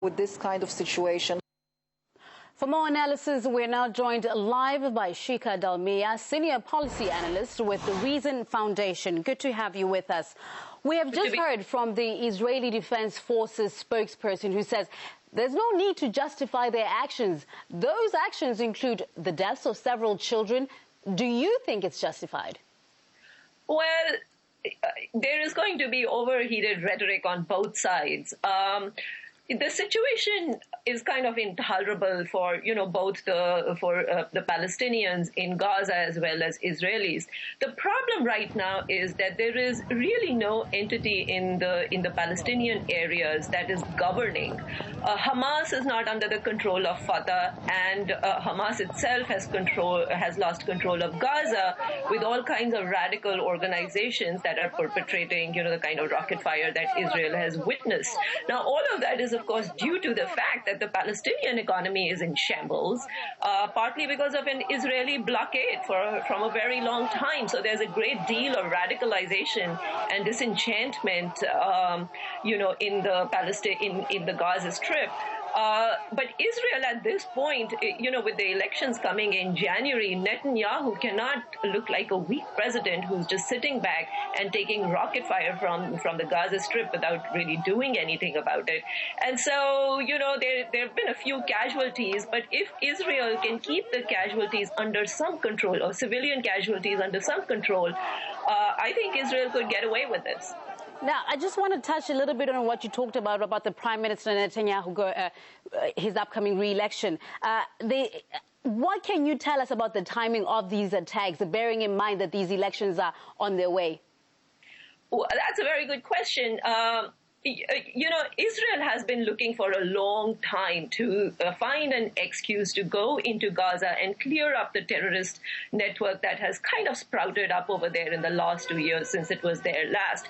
with this kind of situation. For more analysis, we're now joined live by Shikha Dalmia, Senior Policy Analyst with the Reason Foundation. Good to have you with us. We have just heard from the Israeli Defense Forces spokesperson who says there's no need to justify their actions. Those actions include the deaths of several children. Do you think it's justified? Well, there is going to be overheated rhetoric on both sides. The situation is kind of intolerable for, both the Palestinians in Gaza as well as Israelis. The problem right now is that there is really no entity in the Palestinian areas that is governing. Hamas is not under the control of Fatah, and Hamas itself has lost control of Gaza with all kinds of radical organizations that are perpetrating, the kind of rocket fire that Israel has witnessed. Now, all of that is, of course, due to the fact that the Palestinian economy is in shambles, partly because of an Israeli blockade from a very long time. So there's a great deal of radicalization and disenchantment, in the Gaza Strip. But Israel at this point, with the elections coming in January, Netanyahu cannot look like a weak president who's just sitting back and taking rocket fire from the Gaza Strip without really doing anything about it. And so, there have been a few casualties, but if Israel can keep the casualties under some control, or civilian casualties under some control, I think Israel could get away with this. Now, I just want to touch a little bit on what you talked about the Prime Minister Netanyahu, his upcoming re-election. What can you tell us about the timing of these attacks, bearing in mind that these elections are on their way? Well, that's a very good question. Israel has been looking for a long time to find an excuse to go into Gaza and clear up the terrorist network that has kind of sprouted up over there in the last 2 years since it was there last.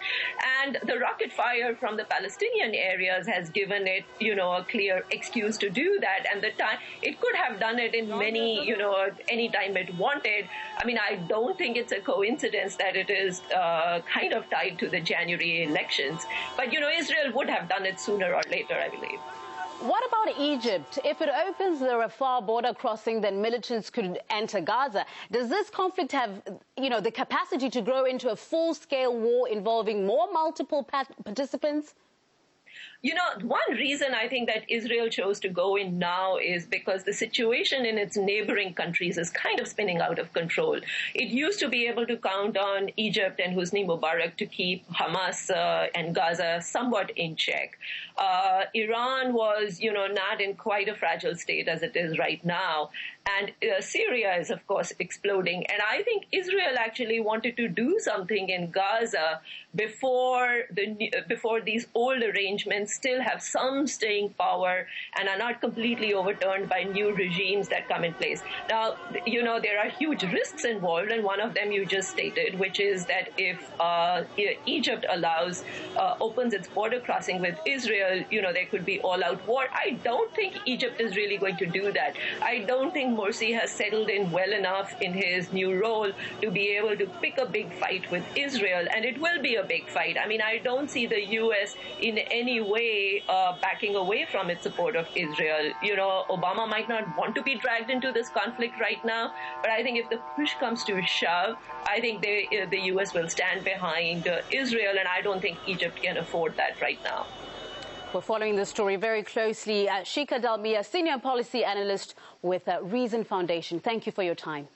And the rocket fire from the Palestinian areas has given it, a clear excuse to do that. And it could have done it in any time it wanted. I mean, I don't think it's a coincidence that it is kind of tied to the January elections. But, Israel would have done it sooner or later, I believe. What about Egypt? If it opens the Rafah border crossing, then militants could enter Gaza. Does this conflict have, the capacity to grow into a full-scale war involving more multiple participants? One reason I think that Israel chose to go in now is because the situation in its neighboring countries is kind of spinning out of control. It used to be able to count on Egypt and Hosni Mubarak to keep Hamas and Gaza somewhat in check. Iran was, not in quite a fragile state as it is right now. And Syria is, of course, exploding. And I think Israel actually wanted to do something in Gaza before these old arrangements still have some staying power and are not completely overturned by new regimes that come in place. Now, there are huge risks involved, and one of them you just stated, which is that if Egypt opens its border crossing with Israel, there could be all-out war. I don't think Egypt is really going to do that. I don't think Morsi has settled in well enough in his new role to be able to pick a big fight with Israel, and it will be a big fight. I mean, I don't see the U.S. in any way backing away from its support of Israel. Obama might not want to be dragged into this conflict right now, but I think if the push comes to shove, I think the U.S. will stand behind Israel, and I don't think Egypt can afford that right now. We're following this story very closely. Shikha Dalmia, Senior Policy Analyst with Reason Foundation. Thank you for your time.